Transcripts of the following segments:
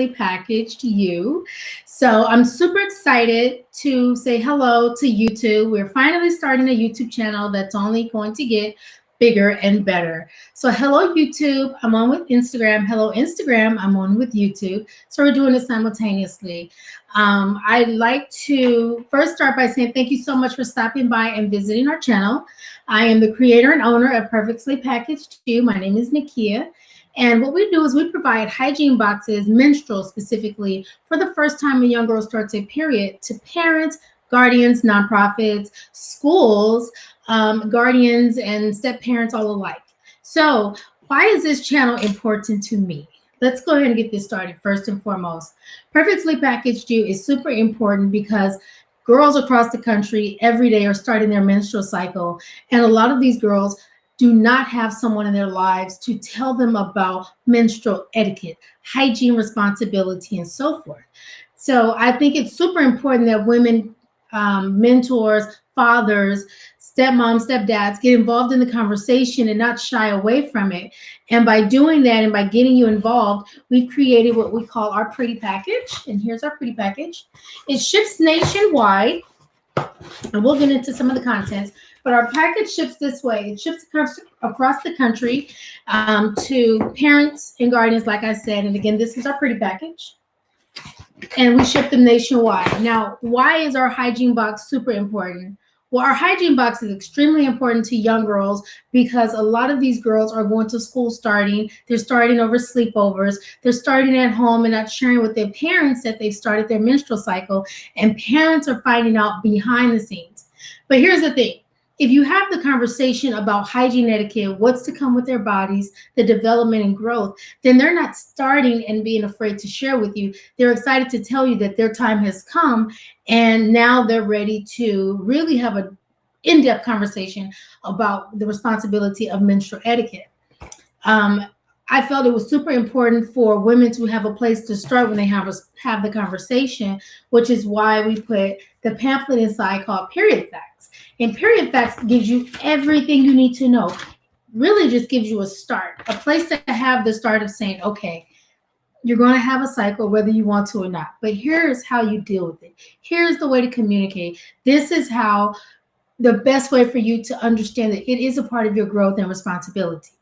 Perfectly Packaged You. So I'm super excited to say hello to YouTube. We're finally starting a YouTube channel that's only going to get bigger and better. So hello YouTube, I'm on with Instagram. Hello Instagram, I'm on with YouTube. So we're doing it simultaneously. I'd like to first start by saying thank you so much for stopping by and visiting our channel. I am the creator and owner of Perfectly Packaged You. My name is Nakia. And what we do is we provide hygiene boxes, menstrual specifically, for the first time a young girl starts a period to parents, guardians, nonprofits, schools, guardians, and step parents all alike. So, why is this channel important to me? Let's go ahead and get this started first and foremost. Perfectly Packaged You is super important because girls across the country every day are starting their menstrual cycle. And a lot of these girls do not have someone in their lives to tell them about menstrual etiquette, hygiene responsibility, and so forth. So I think it's super important that women, mentors, fathers, stepmoms, stepdads get involved in the conversation and not shy away from it. And by doing that and by getting you involved, we've created what we call our pretty package. And here's our pretty package. It ships nationwide, and we'll get into some of the contents. But our package ships this way. It ships across the country to parents and guardians, like I said. And again, this is our pretty package. And we ship them nationwide. Now, why is our hygiene box super important? Well, our hygiene box is extremely important to young girls because a lot of these girls are going to school starting. They're starting over sleepovers. They're starting at home and not sharing with their parents that they've started their menstrual cycle. And parents are finding out behind the scenes. But here's the thing. If you have the conversation about hygiene etiquette, what's to come with their bodies, the development and growth, then they're not starting and being afraid to share with you. They're excited to tell you that their time has come and now they're ready to really have an in-depth conversation about the responsibility of menstrual etiquette. I felt it was super important for women to have a place to start when they have the conversation, which is why we put the pamphlet inside called Period Facts. And Period Facts gives you everything you need to know. Really just gives you a start, a place to have the start of saying, okay, you're going to have a cycle whether you want to or not. But here's how you deal with it. Here's the way to communicate. This is how the best way for you to understand that it is a part of your growth and responsibility.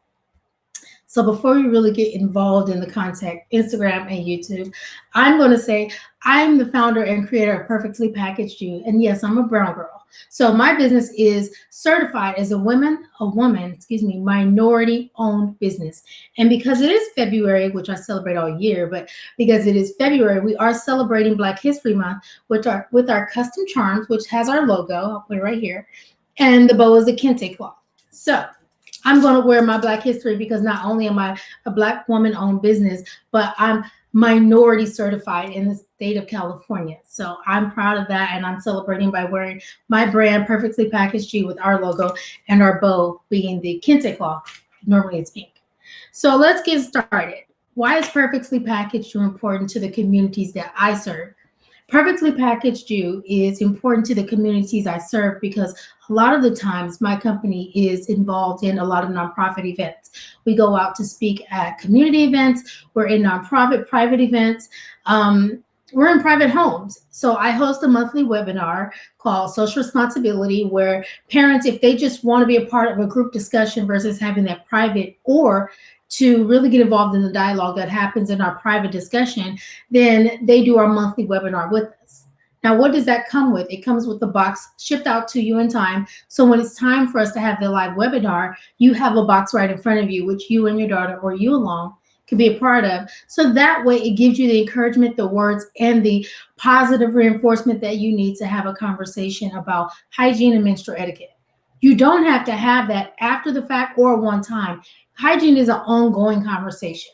So before we really get involved in the content, Instagram and YouTube, I'm going to say I'm the founder and creator of Perfectly Packaged You. And yes, I'm a brown girl. So my business is certified as a minority-owned business. And because it is February, which I celebrate all year, but because it is February, we are celebrating Black History Month with our custom charms, which has our logo. I'll put it right here. And the bow is the kente cloth. So I'm going to wear my Black history because not only am I a Black woman-owned business, but I'm minority certified in the state of California. So I'm proud of that, and I'm celebrating by wearing my brand, Perfectly Packaged You, with our logo and our bow being the kente cloth. Normally it's pink. So let's get started. Why is Perfectly Packaged You important to the communities that I serve? Perfectly Packaged You is important to the communities I serve because a lot of the times my company is involved in a lot of nonprofit events. We go out to speak at community events. We're in nonprofit private events. We're in private homes. So I host a monthly webinar called Social Responsibility, where parents, if they just want to be a part of a group discussion versus having that private, or to really get involved in the dialogue that happens in our private discussion, then they do our monthly webinar with us. Now, what does that come with? It comes with the box shipped out to you in time. So when it's time for us to have the live webinar, you have a box right in front of you, which you and your daughter or you alone can be a part of. So that way it gives you the encouragement, the words, and the positive reinforcement that you need to have a conversation about hygiene and menstrual etiquette. You don't have to have that after the fact or one time. Hygiene is an ongoing conversation.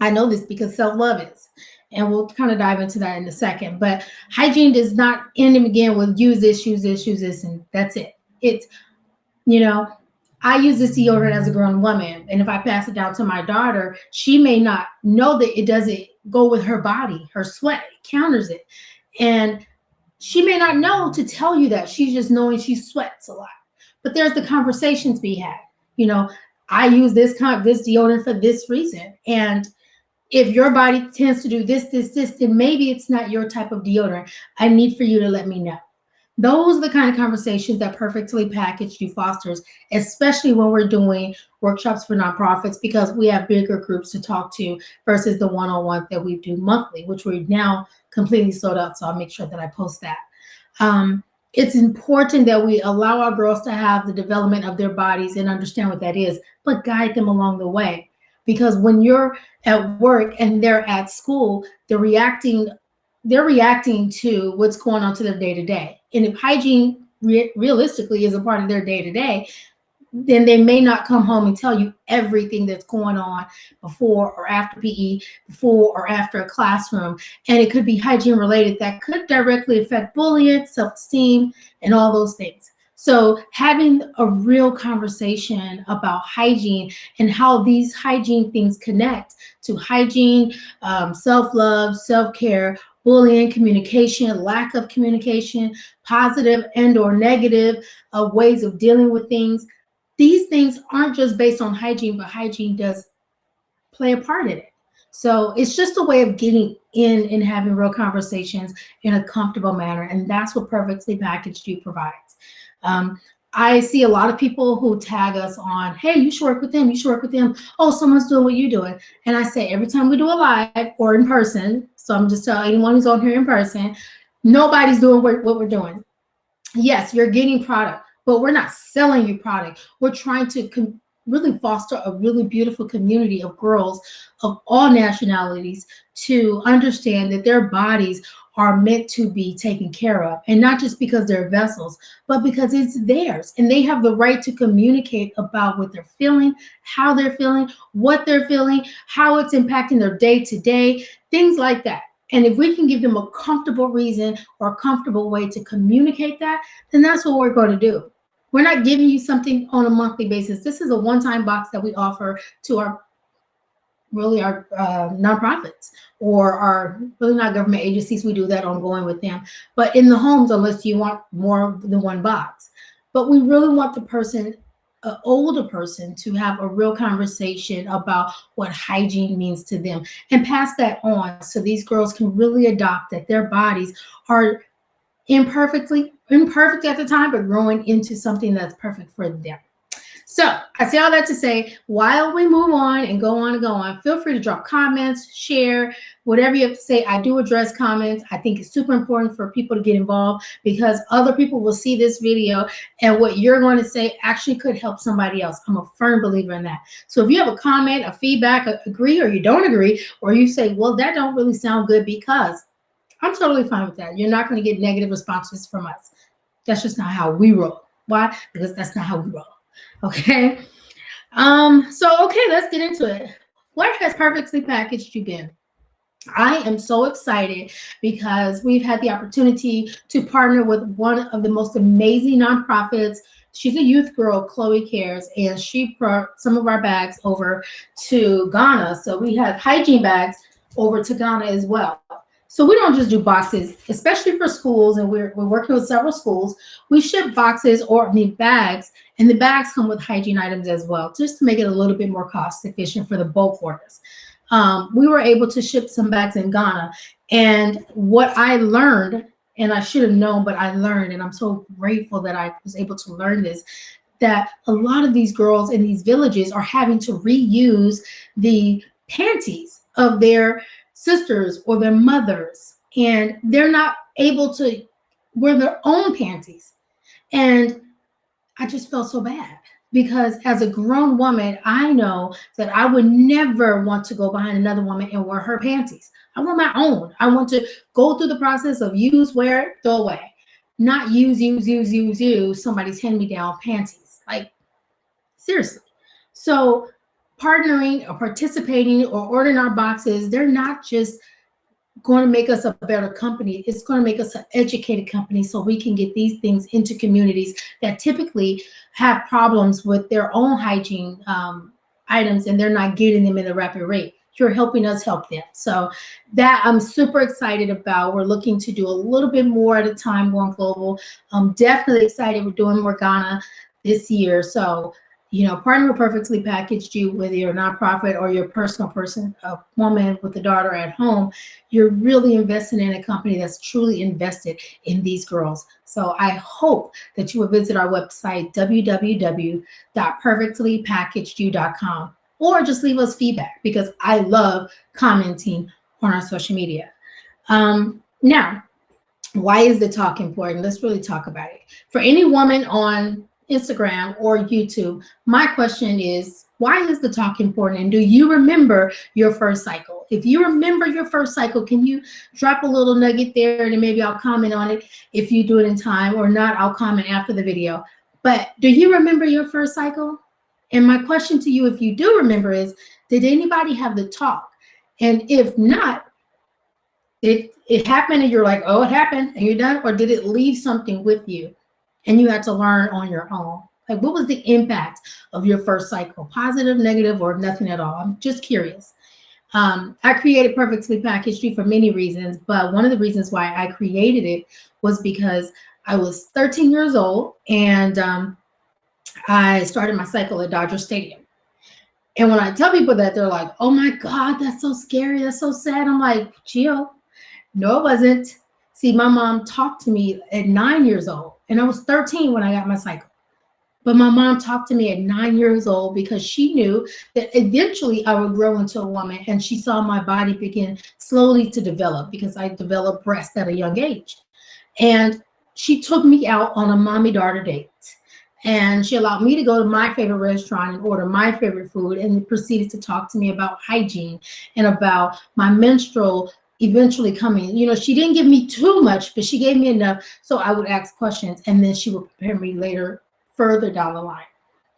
I know this because self-love is. And we'll kind of dive into that in a second. But hygiene does not end and begin with use this, and that's it. It's, I use this deodorant as a grown woman. And if I pass it down to my daughter, she may not know that it doesn't go with her body, her sweat, it counters it. And she may not know to tell you that. She's just knowing she sweats a lot. But there's the conversations we had. I use this deodorant for this reason. And If your body tends to do this, then maybe it's not your type of deodorant. I need for you to let me know. Those are the kind of conversations that Perfectly Packaged You fosters, especially when we're doing workshops for nonprofits, because we have bigger groups to talk to versus the one-on-one that we do monthly, which we're now completely sold out. So I'll make sure that I post that. It's important that we allow our girls to have the development of their bodies and understand what that is, but guide them along the way. Because when you're at work and they're at school, they're reacting to what's going on to their day to day. And if hygiene realistically is a part of their day to day, then they may not come home and tell you everything that's going on before or after PE, before or after a classroom. And it could be hygiene related that could directly affect bullying, self esteem, and all those things. So, having a real conversation about hygiene and how these hygiene things connect to hygiene, self love, self care, bullying, communication, lack of communication, positive and/or negative ways of dealing with things. These things aren't just based on hygiene, but hygiene does play a part in it. So it's just a way of getting in and having real conversations in a comfortable manner. And that's what Perfectly Packaged You provides. Um, I see a lot of people who tag us on, hey, you should work with them. You should work with them. Oh, someone's doing what you're doing. And I say every time we do a live or in person, so I'm just telling anyone who's on here in person, nobody's doing what we're doing. Yes, you're getting product, but we're not selling you product. We're trying to really foster a really beautiful community of girls of all nationalities to understand that their bodies are meant to be taken care of, and not just because they're vessels, but because it's theirs and they have the right to communicate about what they're feeling, how they're feeling, what they're feeling, how it's impacting their day to day, things like that. And if we can give them a comfortable reason or a comfortable way to communicate that, then that's what we're going to do. We're not giving you something on a monthly basis. This is a one-time box that we offer to our nonprofits or our really not government agencies. We do that ongoing with them, but in the homes, unless you want more than one box. But we really want the person, an older person, to have a real conversation about what hygiene means to them and pass that on so these girls can really adopt that their bodies are imperfect at the time, but growing into something that's perfect for them. So I say all that to say, while we move on and go on and go on, feel free to drop comments, share, whatever you have to say. I do address comments. I think it's super important for people to get involved because other people will see this video and what you're going to say actually could help somebody else. I'm a firm believer in that. So if you have a comment, a feedback, agree or you don't agree, or you say, well, that don't really sound good because, I'm totally fine with that. You're not going to get negative responses from us. That's just not how we roll. Why? Because that's not how we roll. Okay. Okay, let's get into it. Where has Perfectly Packaged You been? I am so excited because we've had the opportunity to partner with one of the most amazing nonprofits. She's a youth girl, Chloe Cares, and she brought some of our bags over to Ghana. So we have hygiene bags over to Ghana as well. So we don't just do boxes, especially for schools, and we're working with several schools. We ship boxes or bags, and the bags come with hygiene items as well, just to make it a little bit more cost efficient for the bulk orders. We were able to ship some bags in Ghana, and what I learned, and I should have known, but I learned, and I'm so grateful that I was able to learn this, that a lot of these girls in these villages are having to reuse the panties of their sisters or their mothers, and they're not able to wear their own panties. And I just felt so bad because as a grown woman, I know that I would never want to go behind another woman and wear her panties. I want my own. I want to go through the process of use, wear, throw away, not use somebody's hand-me-down panties. Like, seriously. So partnering or participating or ordering our boxes, they're not just going to make us a better company. It's going to make us an educated company so we can get these things into communities that typically have problems with their own hygiene items and they're not getting them in a rapid rate. You're helping us help them. So that I'm super excited about. We're looking to do a little bit more at a time going global. I'm definitely excited. We're doing more Ghana this year. So Partner with Perfectly Packaged You, whether you're a nonprofit or you're a personal person, a woman with a daughter at home, you're really investing in a company that's truly invested in these girls. So I hope that you will visit our website, www.perfectlypackagedyou.com, or just leave us feedback because I love commenting on our social media. Now, why is the talk important? Let's really talk about it. For any woman on Instagram or YouTube, my question is, why is the talk important? And do you remember your first cycle? If you remember your first cycle, can you drop a little nugget there and then maybe I'll comment on it if you do it in time, or not, I'll comment after the video. But do you remember your first cycle? And my question to you, if you do remember, is did anybody have the talk? And if not, it happened and you're like, oh, it happened and you're done, or did it leave something with you and you had to learn on your own? Like, what was the impact of your first cycle? Positive, negative, or nothing at all? I'm just curious. I created Perfectly Packaged You for many reasons, but one of the reasons why I created it was because I was 13 years old and I started my cycle at Dodger Stadium. And when I tell people that, they're like, oh my God, that's so scary. That's so sad. I'm like, chill. No, it wasn't. See, my mom talked to me at 9 years old, and I was 13 when I got my cycle. But my mom talked to me at 9 years old because she knew that eventually I would grow into a woman, and she saw my body begin slowly to develop because I developed breasts at a young age. And she took me out on a mommy-daughter date. And she allowed me to go to my favorite restaurant and order my favorite food, and proceeded to talk to me about hygiene and about my menstrual eventually coming. She didn't give me too much, but she gave me enough so I would ask questions, and then she would prepare me later, further down the line.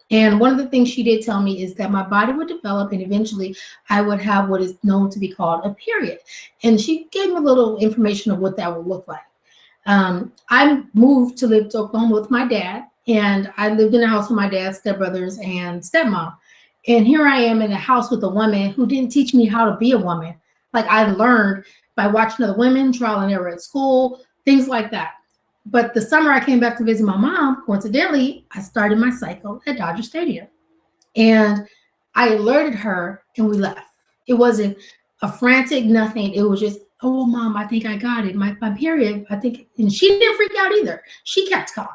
And one of the things she did tell me is that my body would develop and eventually I would have what is known to be called a period. And she gave me a little information of what that would look like. I moved to live to Oklahoma with my dad, and I lived in a house with my dad's stepbrothers and stepmom. And here I am in a house with a woman who didn't teach me how to be a woman. Like, I learned by watching other women, trial and error at school, things like that. But the summer I came back to visit my mom, coincidentally, I started my cycle at Dodger Stadium. And I alerted her and we left. It wasn't a frantic nothing. It was just, oh, Mom, I think I got it. My period, I think. And she didn't freak out either. She kept calm.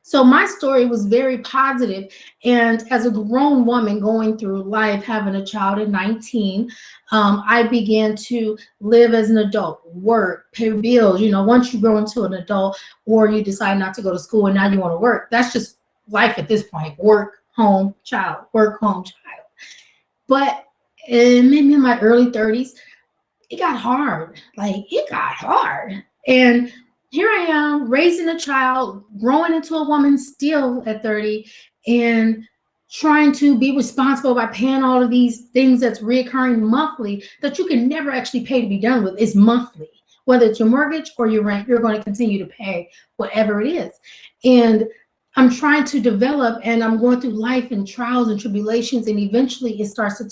So my story was very positive. And as a grown woman going through life, having a child at 19, I began to live as an adult, work, pay bills. Once you grow into an adult, or you decide not to go to school and now you want to work, that's just life at this point. Work, home, child, work, home, child. But maybe in my early 30s, it got hard. Like, it got hard. And here I am raising a child, growing into a woman still at 30, and trying to be responsible by paying all of these things that's reoccurring monthly that you can never actually pay to be done with. It's monthly. Whether it's your mortgage or your rent, you're going to continue to pay whatever it is. And I'm trying to develop, and I'm going through life and trials and tribulations, and eventually it starts to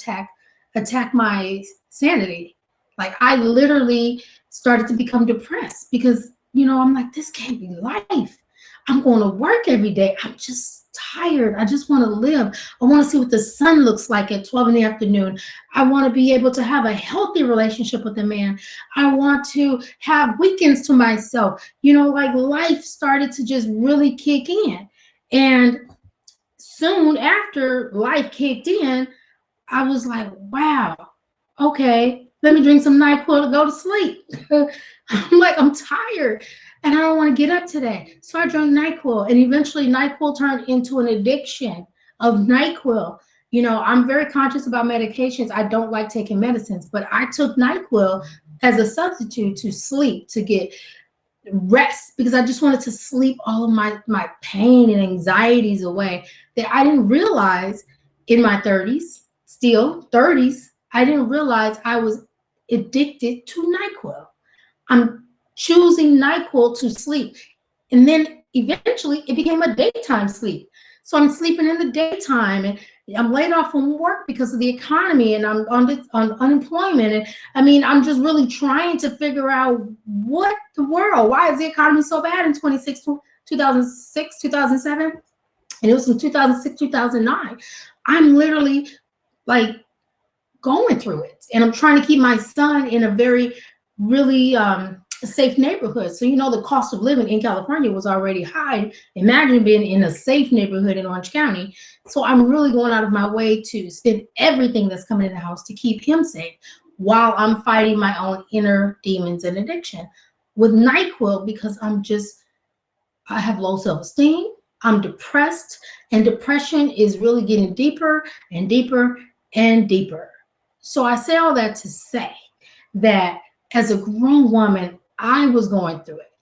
attack my sanity. Like, I literally started to become depressed because, I'm like, this can't be life. I'm going to work every day. I'm just tired. I just want to live. I want to see what the sun looks like at 12 in the afternoon. I want to be able to have a healthy relationship with a man. I want to have weekends to myself. Like, life started to just really kick in. And soon after life kicked in, I was like, wow, okay, let me drink some NyQuil to go to sleep. I'm like, I'm tired and I don't want to get up today. So I drank NyQuil, and eventually NyQuil turned into an addiction of NyQuil. I'm very conscious about medications. I don't like taking medicines, but I took NyQuil as a substitute to sleep, to get rest, because I just wanted to sleep all of my pain and anxieties away that I didn't realize in my 30s, still 30s, I didn't realize I was addicted to NyQuil. I'm choosing NyQuil to sleep. And then eventually it became a daytime sleep. So I'm sleeping in the daytime, and I'm laid off from work because of the economy, and I'm on unemployment. And I mean, I'm just really trying to figure out what the world, why is the economy so bad in 2006, 2007? and it was from 2006, 2009. I'm literally like going through it, and I'm trying to keep my son in a very really safe neighborhood. So the cost of living in California was already high. Imagine being in a safe neighborhood in Orange County. So I'm really going out of my way to spend everything that's coming in the house to keep him safe while I'm fighting my own inner demons and addiction with NyQuil, because I have low self-esteem, I'm depressed, and depression is really getting deeper and deeper and deeper. So I say all that to say that as a grown woman, I was going through it.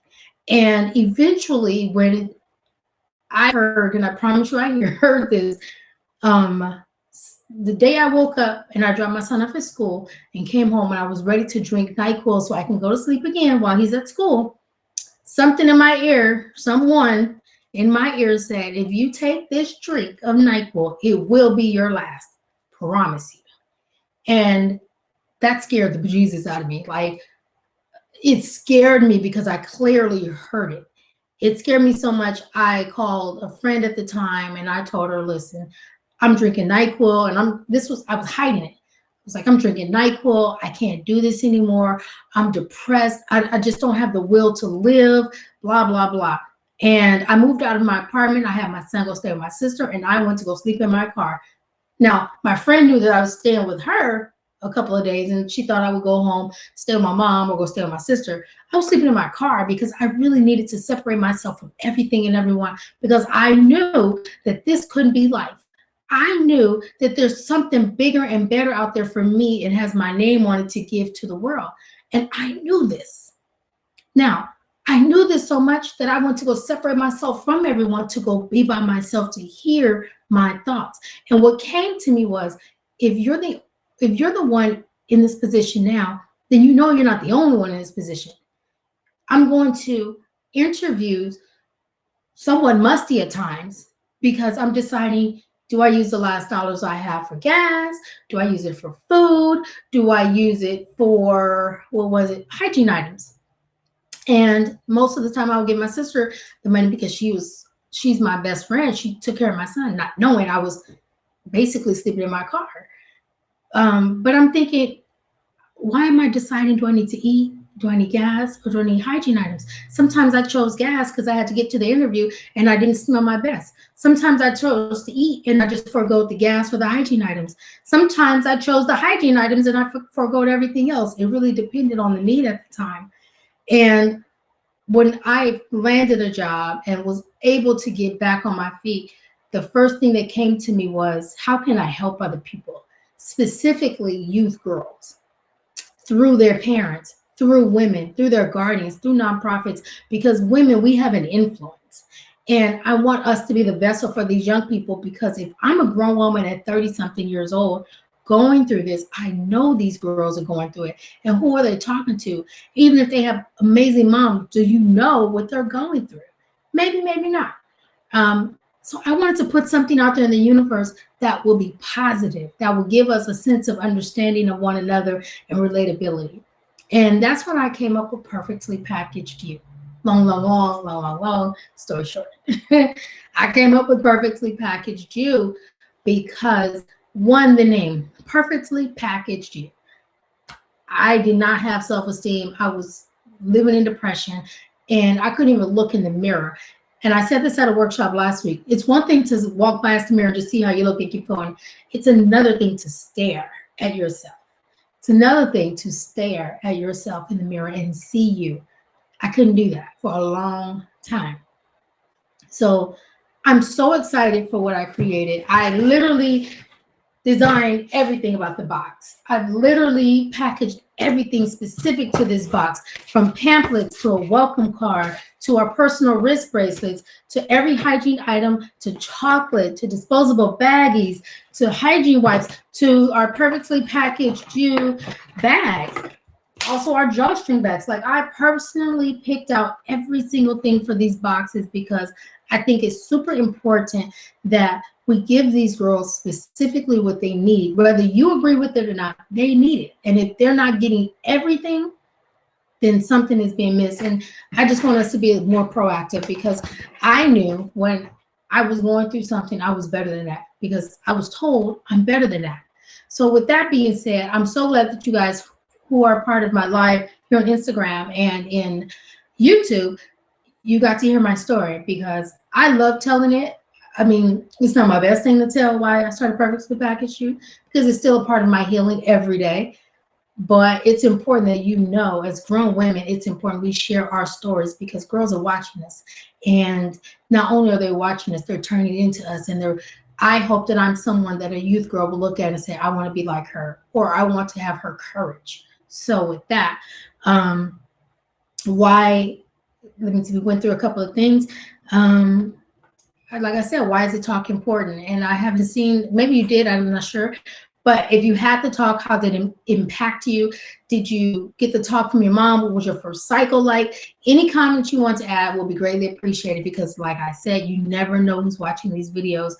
And eventually, when I heard, and I promise you I heard this, um, the day I woke up and I dropped my son off at school and came home, and I was ready to drink NyQuil so I can go to sleep again while he's at school, something in my ear, someone in my ear said, if you take this drink of NyQuil, it will be your last. Promise you. And that scared the bejesus out of me. Like, it scared me because I clearly heard it. It scared me so much, I called a friend at the time and I told her, listen, I'm drinking NyQuil, and I was hiding it. I was like, I'm drinking NyQuil. I can't do this anymore. I'm depressed. I just don't have the will to live, blah, blah, blah. And I moved out of my apartment. I had my son go stay with my sister, and I went to go sleep in my car. Now, my friend knew that I was staying with her a couple of days, and she thought I would go home, stay with my mom, or go stay with my sister. I was sleeping in my car because I really needed to separate myself from everything and everyone, because I knew that this couldn't be life. I knew that there's something bigger and better out there for me. It has my name on it to give to the world. And I knew this. Now, I knew this so much that I went to go separate myself from everyone to go be by myself to hear my thoughts. And what came to me was, if you're the one in this position now, then you're not the only one in this position. I'm going to interview somewhat musty at times because I'm deciding, do I use the last dollars I have for gas? Do I use it for food? Do I use it for, hygiene items? And most of the time I would give my sister the money because she's my best friend. She took care of my son, not knowing I was basically sleeping in my car. But I'm thinking, why am I deciding, do I need to eat? Do I need gas, or do I need hygiene items? Sometimes I chose gas because I had to get to the interview and I didn't smell my best. Sometimes I chose to eat and I just forego the gas or the hygiene items. Sometimes I chose the hygiene items and I forego everything else. It really depended on the need at the time. And when I landed a job and was able to get back on my feet, the first thing that came to me was, how can I help other people, specifically youth girls, through their parents, through women, through their guardians, through nonprofits, because women, we have an influence. And I want us to be the vessel for these young people, because if I'm a grown woman at 30 something years old going through this, I know these girls are going through it. And who are they talking to? Even if they have amazing moms, do you know what they're going through? Maybe, maybe not. So I wanted to put something out there in the universe that will be positive, that will give us a sense of understanding of one another and relatability. And that's when I came up with Perfectly Packaged You. Long story short. I came up with Perfectly Packaged You because, one, the name, Perfectly Packaged You. I did not have self-esteem. I was living in depression, and I couldn't even look in the mirror. And I said this at a workshop last week. It's one thing to walk past the mirror and just see how you look and keep going. It's another thing to stare at yourself. It's another thing to stare at yourself in the mirror and see you. I couldn't do that for a long time. So I'm so excited for what I created. I literally designed everything about the box. I've literally packaged everything specific to this box, from pamphlets to a welcome card to our personal wrist bracelets, to every hygiene item, to chocolate, to disposable baggies, to hygiene wipes, to our Perfectly Packaged You bags. Also our drawstring bags. Like, I personally picked out every single thing for these boxes because I think it's super important that we give these girls specifically what they need. Whether you agree with it or not, they need it. And if they're not getting everything, then something is being missed. And I just want us to be more proactive, because I knew when I was going through something, I was better than that because I was told I'm better than that. So with that being said, I'm so glad that you guys who are part of my live here on Instagram and in YouTube, you got to hear my story because I love telling it. I mean, it's not my best thing to tell why I started Perfectly Packaged Shoot because it's still a part of my healing every day. But it's important that you know, as grown women, it's important we share our stories because girls are watching us. And not only are they watching us, they're turning it into us. And they're, I hope that I'm someone that a youth girl will look at and say, I want to be like her, or I want to have her courage. So with that, why, let me see, we went through a couple of things. Like I said, why is the talk important? And I haven't seen, maybe you did, I'm not sure. But if you had the talk, how did it impact you? Did you get the talk from your mom? What was your first cycle like? Any comments you want to add will be greatly appreciated because, like I said, you never know who's watching these videos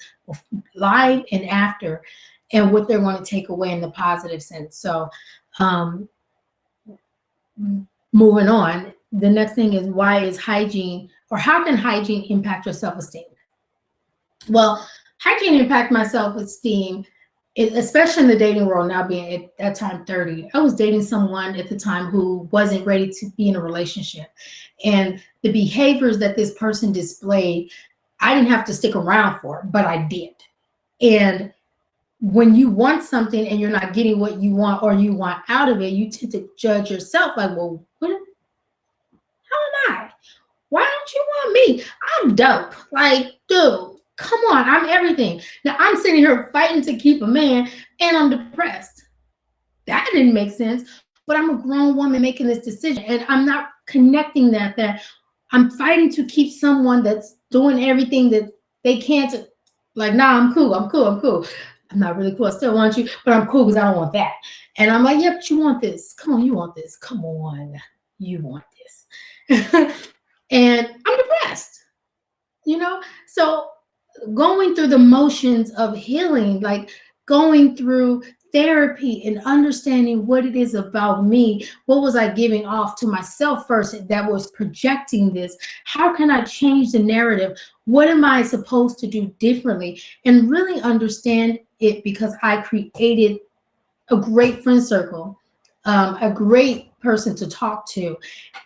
live and after and what they're going to take away in the positive sense. So, moving on, the next thing is why is hygiene or how can hygiene impact your self-esteem? Well, hygiene impact my self-esteem, especially in the dating world now being at that time 30. I was dating someone at the time who wasn't ready to be in a relationship. And the behaviors that this person displayed, I didn't have to stick around for, but I did. And when you want something and you're not getting what you want or you want out of it, you tend to judge yourself like, well, how am I? Why don't you want me? I'm dope. Like, dude, come on, I'm everything. Now I'm sitting here fighting to keep a man and I'm depressed. That didn't make sense. But I'm a grown woman making this decision and I'm not connecting that I'm fighting to keep someone that's doing everything that they can't. Like, nah, I'm cool. I'm not really cool. I still want you, but I'm cool because I don't want that. And I'm like, yeah, but you want this. Come on, you want this. Come on, you want this. And I'm depressed, you know? So going through the motions of healing, like going through therapy and understanding what it is about me, what was I giving off to myself first that was projecting this? How can I change the narrative? What am I supposed to do differently? And really understand it because I created a great friend circle, a great person to talk to.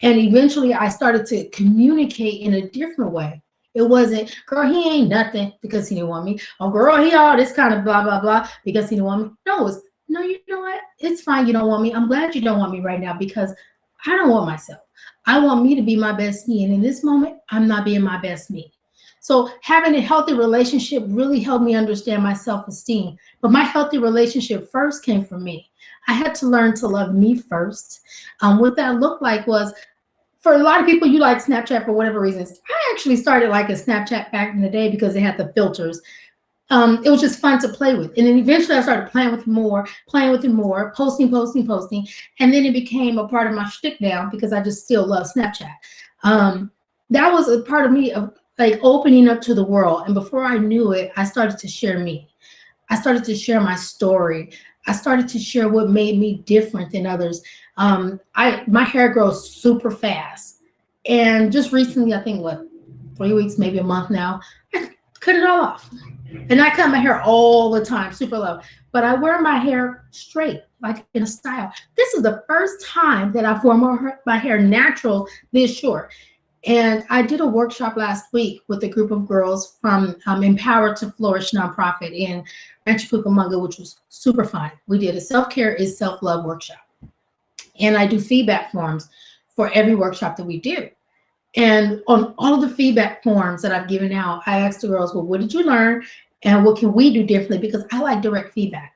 And eventually I started to communicate in a different way. It wasn't, girl, he ain't nothing because he didn't want me. Oh, girl, he all this kind of blah, blah, blah because he didn't want me. No, it's, no, you know what? It's fine. You don't want me. I'm glad you don't want me right now because I don't want myself. I want me to be my best me. And in this moment, I'm not being my best me. So having a healthy relationship really helped me understand my self-esteem. But my healthy relationship first came from me. I had to learn to love me first. What that looked like was, for a lot of people, you like Snapchat for whatever reasons. I actually started like a Snapchat back in the day because they had the filters. It was just fun to play with. And then eventually I started playing with it more, posting. And then it became a part of my shtick now because I just still love Snapchat. That was a part of me of like opening up to the world. And before I knew it, I started to share me. I started to share my story. I started to share what made me different than others. My hair grows super fast. And just recently, I think 3 weeks, maybe a month now, I cut it all off. And I cut my hair all the time, super low. But I wear my hair straight, like in a style. This is the first time that I've worn my hair natural this short. And I did a workshop last week with a group of girls from Empower to Flourish nonprofit in Rancho Cucamonga, which was super fun. We did a self-care is self-love workshop. And I do feedback forms for every workshop that we do. And on all of the feedback forms that I've given out, I asked the girls, well, what did you learn? And what can we do differently? Because I like direct feedback.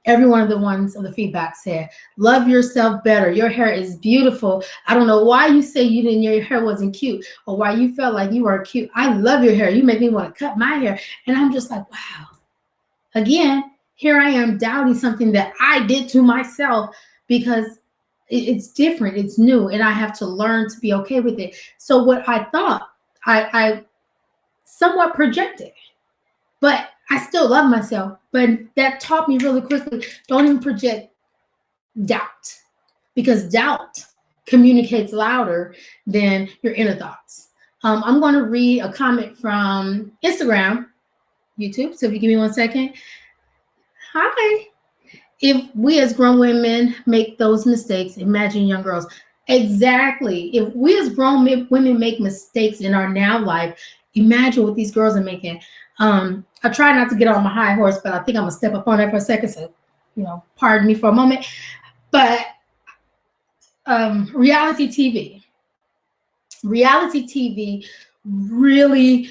Every one of the ones of the feedback said, love yourself better. Your hair is beautiful. I don't know why you say your hair wasn't cute or why you felt like you weren't cute. I love your hair. You make me want to cut my hair. And I'm just like, wow. Again, here I am doubting something that I did to myself because it's different. It's new. And I have to learn to be okay with it. So what I thought, I somewhat projected. But I still love myself. But that taught me really quickly, don't even project doubt because doubt communicates louder than your inner thoughts. I'm going to read a comment from Instagram, YouTube. So if you give me 1 second. Hi. If we as grown women make those mistakes, imagine young girls. Exactly. If we as grown women make mistakes in our now life, imagine what these girls are making. I try not to get on my high horse, but I think I'm gonna step up on that for a second. So, pardon me for a moment. But reality TV, reality TV really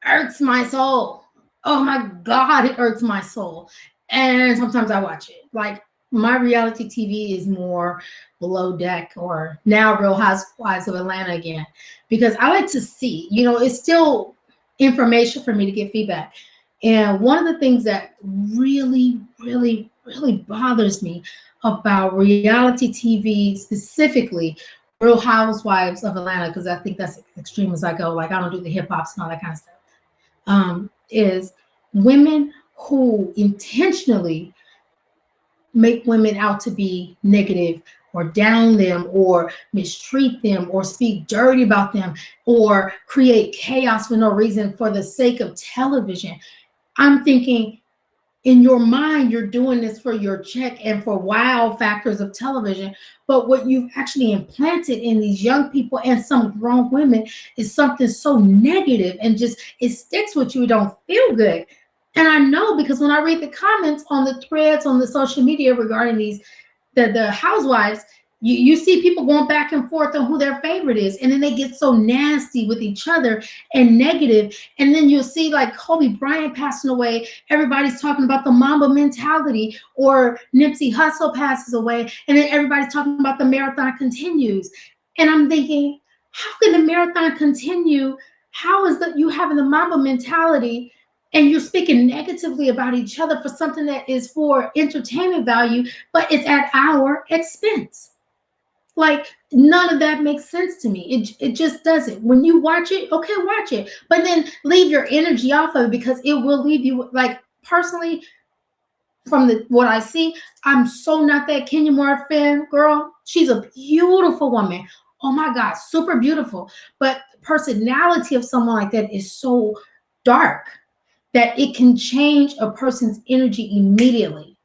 irks my soul. Oh my God, it irks my soul. And sometimes I watch it. Like my reality TV is more Below Deck or now Real Housewives of Atlanta again, because I like to see, it's still information for me to get feedback. And one of the things that really, really, really bothers me about reality TV, specifically Real Housewives of Atlanta, because I think that's extreme as I go. Like I don't do the hip hops and all that kind of stuff, is women who intentionally make women out to be negative or down them or mistreat them or speak dirty about them or create chaos for no reason for the sake of television. I'm thinking, in your mind, you're doing this for your check and for wow factors of television. But what you've actually implanted in these young people and some grown women is something so negative and just it sticks with you. It don't feel good. And I know because when I read the comments on the threads on the social media regarding the housewives, you see people going back and forth on who their favorite is, and then they get so nasty with each other and negative. And then you'll see like Kobe Bryant passing away, everybody's talking about the Mamba mentality, or Nipsey Hussle passes away, and then everybody's talking about the marathon continues. And I'm thinking, how can the marathon continue? How is that you having the Mamba mentality and you're speaking negatively about each other for something that is for entertainment value, but it's at our expense? Like none of that makes sense to me. It just doesn't. When you watch it, okay, watch it, but then leave your energy off of it, because it will leave you. Like personally, from what I see, I'm so not that Kenya Moore fan, girl. She's a beautiful woman. Oh my God, super beautiful. But the personality of someone like that is so dark that it can change a person's energy immediately.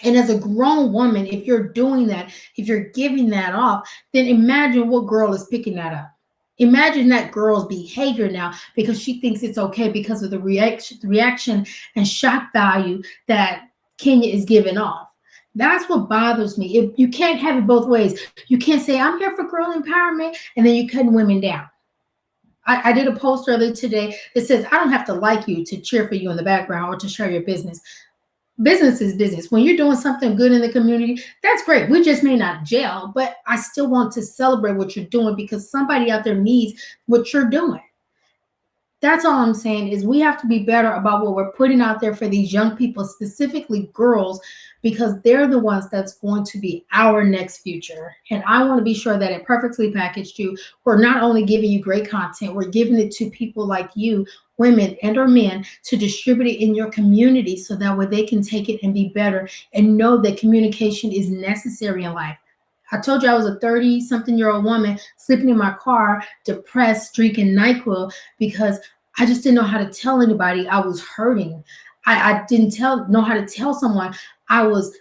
And as a grown woman, if you're doing that, if you're giving that off, then imagine what girl is picking that up. Imagine that girl's behavior now because she thinks it's okay because of the reaction and shock value that Kenya is giving off. That's what bothers me. You can't have it both ways. You can't say, I'm here for girl empowerment, and then you cutting women down. I did a post earlier today that says, I don't have to like you to cheer for you in the background or to share your business. Business is business. When you're doing something good in the community, that's great. We just may not gel, but I still want to celebrate what you're doing because somebody out there needs what you're doing. That's all I'm saying is we have to be better about what we're putting out there for these young people, specifically girls, because they're the ones that's going to be our next future. And I want to be sure that at Perfectly Packaged You, we're not only giving you great content, we're giving it to people like you, women and or men, to distribute it in your community so that way they can take it and be better and know that communication is necessary in life. I told you I was a 30-something-year-old woman sleeping in my car, depressed, drinking NyQuil because I just didn't know how to tell anybody I was hurting. I didn't know how to tell someone I was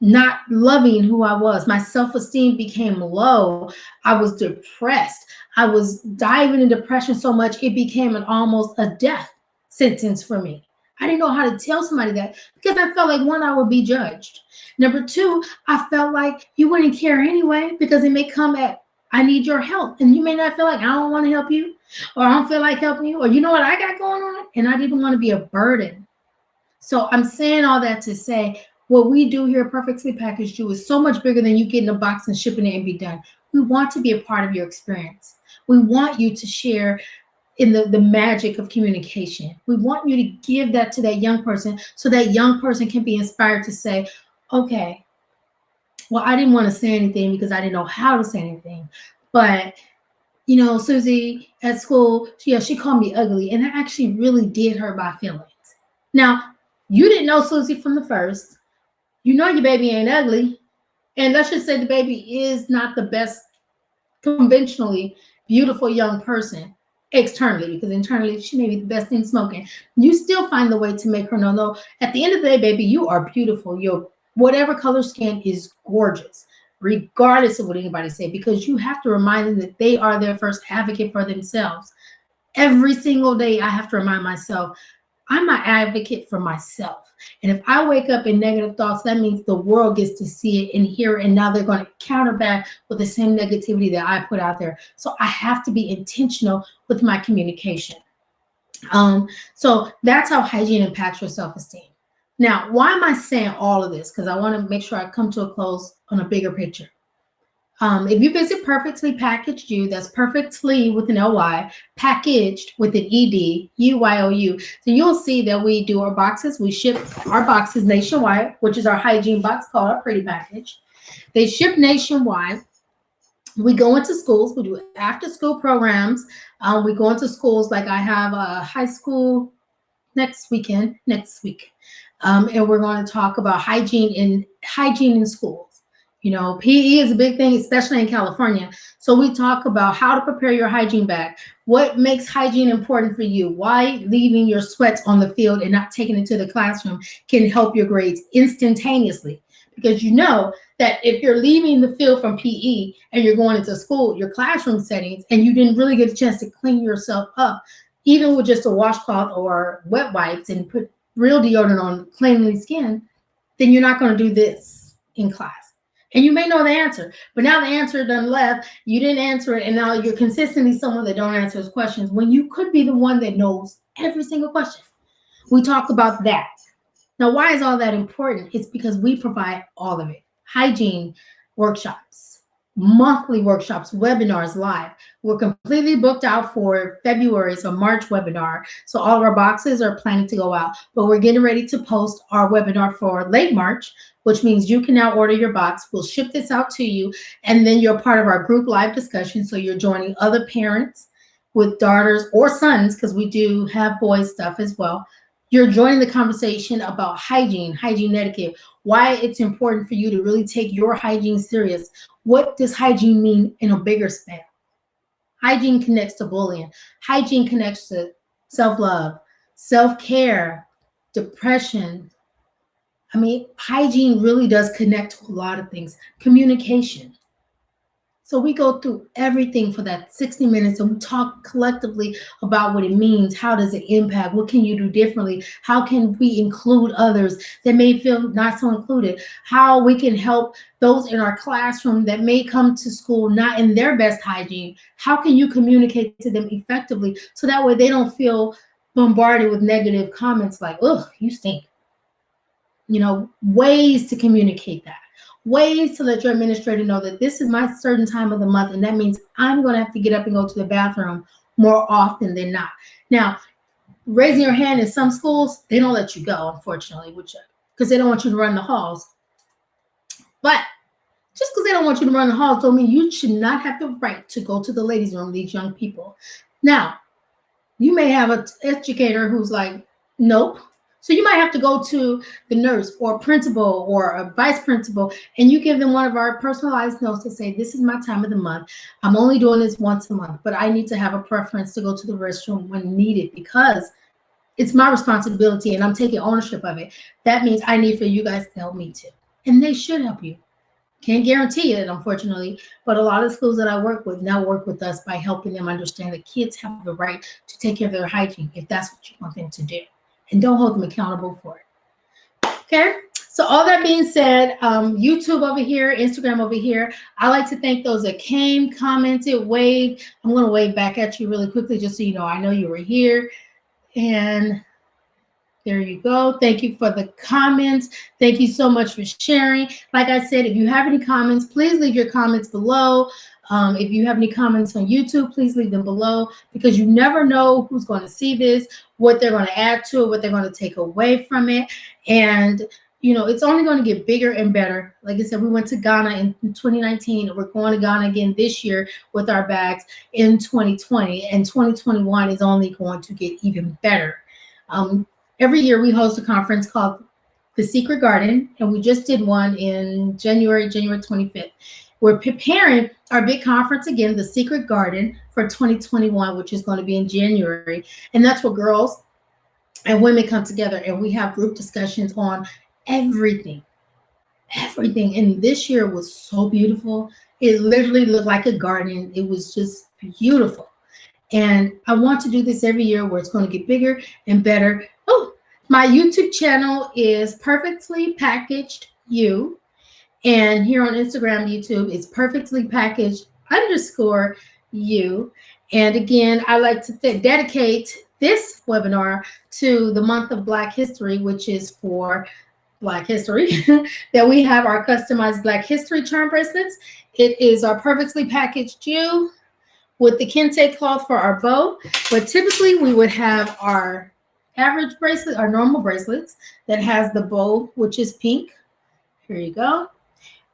not loving who I was. My self-esteem became low. I was depressed. I was diving in depression so much it became almost a death sentence for me. I didn't know how to tell somebody that because I felt like, one, I would be judged. Number two, I felt like you wouldn't care anyway because it may come at, I need your help. And you may not feel like I don't want to help you, or I don't feel like helping you, or you know what I got going on? And I didn't want to be a burden. So I'm saying all that to say what we do here at Perfectly Packaged You is so much bigger than you getting a box and shipping it and be done. We want to be a part of your experience. We want you to share in the magic of communication. We want you to give that to that young person so that young person can be inspired to say, okay, well, I didn't want to say anything because I didn't know how to say anything. But, Susie at school, she called me ugly. And that actually really did hurt my feelings. Now, you didn't know Susie from the first. You know your baby ain't ugly. And let's just say the baby is not the best conventionally beautiful young person externally, because internally she may be the best thing smoking. You still find the way to make her know, no, at the end of the day, baby, you are beautiful. Your whatever color skin is gorgeous, regardless of what anybody say, because you have to remind them that they are their first advocate for themselves. Every single day, I have to remind myself I'm my advocate for myself. And if I wake up in negative thoughts, that means the world gets to see it and hear it. And now they're going to counter back with the same negativity that I put out there. So I have to be intentional with my communication. So that's how hygiene impacts your self esteem. Now, why am I saying all of this? Because I want to make sure I come to a close on a bigger picture. If you visit Perfectly Packaged You, that's perfectly with an LY, packaged with an ED, UYOU, then you'll see that we do our boxes. We ship our boxes nationwide, which is our hygiene box called our Pretty Package. They ship nationwide. We go into schools. We do after school programs. We go into schools like I have a high school next week, and we're going to talk about hygiene in schools. You know, PE is a big thing, especially in California. So we talk about how to prepare your hygiene bag, what makes hygiene important for you, why leaving your sweats on the field and not taking it to the classroom can help your grades instantaneously. Because you know that if you're leaving the field from PE and you're going into school, your classroom settings, and you didn't really get a chance to clean yourself up, even with just a washcloth or wet wipes and put real deodorant on cleanly skin, then you're not going to do this in class. And you may know the answer, but now the answer done left. You didn't answer it, and now you're consistently someone that don't answer his questions when you could be the one that knows every single question. We talk about that. Now, why is all that important? It's because we provide all of it. Hygiene workshops, monthly workshops, webinars live. We're completely booked out for February's or March webinar. So all of our boxes are planning to go out, but we're getting ready to post our webinar for late March, which means you can now order your box. We'll ship this out to you, and then you're part of our group live discussion. So you're joining other parents with daughters or sons, because we do have boys stuff as well. You're joining the conversation about hygiene etiquette, why it's important for you to really take your hygiene serious. What does hygiene mean in a bigger span? Hygiene connects to bullying. Hygiene connects to self-love, self-care, depression. I mean, hygiene really does connect to a lot of things. Communication. So we go through everything for that 60 minutes and we talk collectively about what it means. How does it impact? What can you do differently? How can we include others that may feel not so included? How we can help those in our classroom that may come to school not in their best hygiene. How can you communicate to them effectively so that way they don't feel bombarded with negative comments like, "Ugh, you stink." You know, ways to communicate that, ways to let your administrator know that this is my certain time of the month, and that means I'm going to have to get up and go to the bathroom more often than not. Now, raising your hand in some schools, they don't let you go, unfortunately, because they don't want you to run the halls. But just because they don't want you to run the halls don't mean you should not have the right to go to the ladies' room, these young people. Now, you may have an educator who's like, nope. So you might have to go to the nurse or principal or a vice principal, and you give them one of our personalized notes to say, this is my time of the month. I'm only doing this once a month, but I need to have a preference to go to the restroom when needed because it's my responsibility and I'm taking ownership of it. That means I need for you guys to help me too. And they should help you. Can't guarantee it, unfortunately, but a lot of schools that I work with now work with us by helping them understand that kids have the right to take care of their hygiene if that's what you want them to do. And don't hold them accountable for it. Okay? So all that being said, YouTube over here, Instagram over here, I like to thank those that came, commented, waved. I'm going to wave back at you really quickly just so you know I know you were here. And there you go. Thank you for the comments. Thank you so much for sharing. Like I said, if you have any comments, please leave your comments below. If you have any comments on YouTube, please leave them below because you never know who's going to see this, what they're going to add to it, what they're going to take away from it. And, you know, it's only going to get bigger and better. Like I said, we went to Ghana in 2019. We're going to Ghana again this year with our bags in 2020. And 2021 is only going to get even better. Every year we host a conference called The Secret Garden, and we just did one in January 25th. We're preparing our big conference again, the Secret Garden for 2021, which is going to be in January. And that's where girls and women come together and we have group discussions on everything. Everything. And this year was so beautiful. It literally looked like a garden. It was just beautiful. And I want to do this every year where it's going to get bigger and better. Oh, my YouTube channel is Perfectly Packaged You. And here on Instagram, YouTube is Perfectly Packaged _ you. And again, I like to dedicate this webinar to the month of Black History, which is for Black History, that we have our customized Black History charm bracelets. It is our Perfectly Packaged You with the kente cloth for our bow. But typically we would have our average bracelet, our normal bracelets that has the bow, which is pink. Here you go.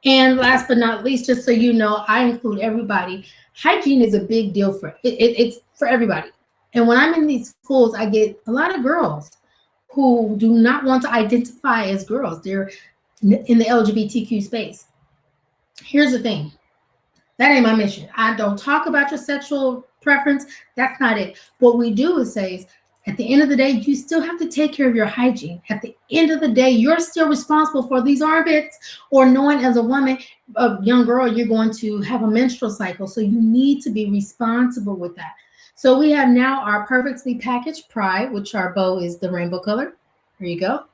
And last but not least, just so you know, I include everybody. Hygiene is a big deal it's for everybody. And when I'm in these schools, I get a lot of girls who do not want to identify as girls. They're in the LGBTQ space. Here's the thing. That ain't my mission. I don't talk about your sexual preference. That's not it. What we do is say, at the end of the day, you still have to take care of your hygiene. At the end of the day, you're still responsible for these armpits, or knowing as a woman, a young girl, you're going to have a menstrual cycle. So you need to be responsible with that. So we have now our Perfectly Packaged Pride, which our bow is the rainbow color. Here you go.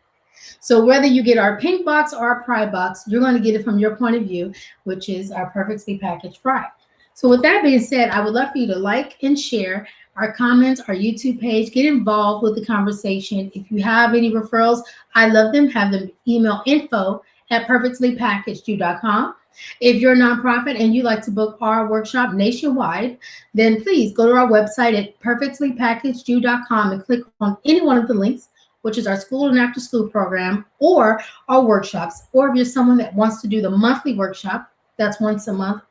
So whether you get our pink box or our Pride box, you're going to get it from your point of view, which is our Perfectly Packaged Pride. So with that being said, I would love for you to like and share our comments, our YouTube page, get involved with the conversation. If you have any referrals, I love them. Have them email info@perfectlypackagedyou.com. If you're a nonprofit and you'd like to book our workshop nationwide, then please go to our website at perfectlypackagedyou.com and click on any one of the links, which is our school and after school program or our workshops. Or if you're someone that wants to do the monthly workshop, that's once a month,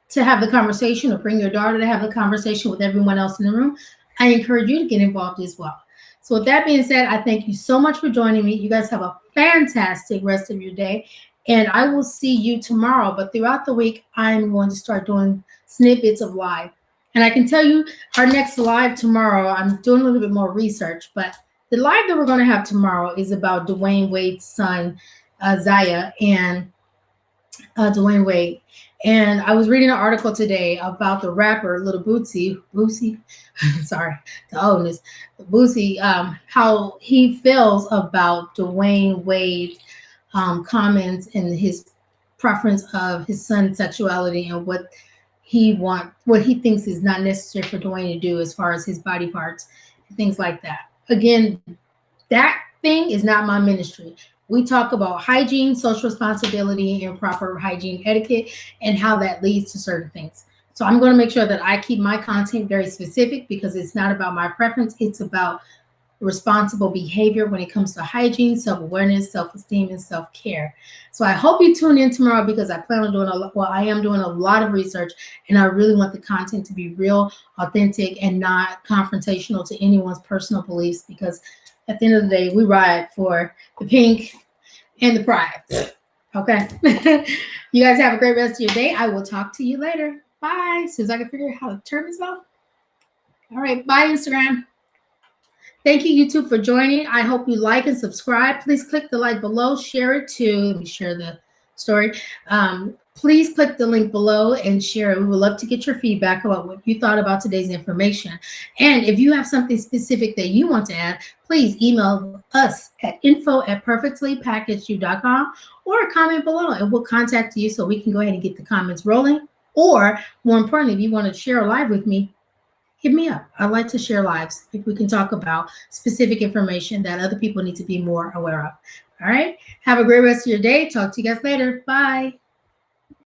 to have the conversation or bring your daughter to have the conversation with everyone else in the room, I encourage you to get involved as well. So with that being said, I thank you so much for joining me. You guys have a fantastic rest of your day. And I will see you tomorrow. But throughout the week, I'm going to start doing snippets of live. And I can tell you our next live tomorrow, I'm doing a little bit more research, but the live that we're going to have tomorrow is about Dwayne Wade's son, Zaya, and Dwayne Wade. And I was reading an article today about the rapper Little Boosie, sorry, the oldness, Boosie, how he feels about Dwayne Wade comments and his preference of his son's sexuality and what he thinks is not necessary for Dwayne to do as far as his body parts and things like that. Again, that thing is not my ministry. We talk about hygiene, social responsibility, and proper hygiene etiquette, and how that leads to certain things. So I'm going to make sure that I keep my content very specific because it's not about my preference. It's about responsible behavior when it comes to hygiene, self-awareness, self-esteem, and self-care. So I hope you tune in tomorrow because I plan on doing I am doing a lot of research, and I really want the content to be real, authentic, and not confrontational to anyone's personal beliefs, because at the end of the day, we ride for the pink and the pride. Okay. You guys have a great rest of your day. I will talk to you later. Bye. As soon as I can figure out how to turn this off. All right. Bye, Instagram. Thank you, YouTube, for joining. I hope you like and subscribe. Please click the like below. Share it too. Let me share the story. Please click the link below and share it. We would love to get your feedback about what you thought about today's information. And if you have something specific that you want to add, please email us at info@perfectlypackagedyou.com or comment below and we'll contact you so we can go ahead and get the comments rolling. Or more importantly, if you want to share a live with me, hit me up. I'd like to share lives if we can talk about specific information that other people need to be more aware of. All right. Have a great rest of your day. Talk to you guys later. Bye.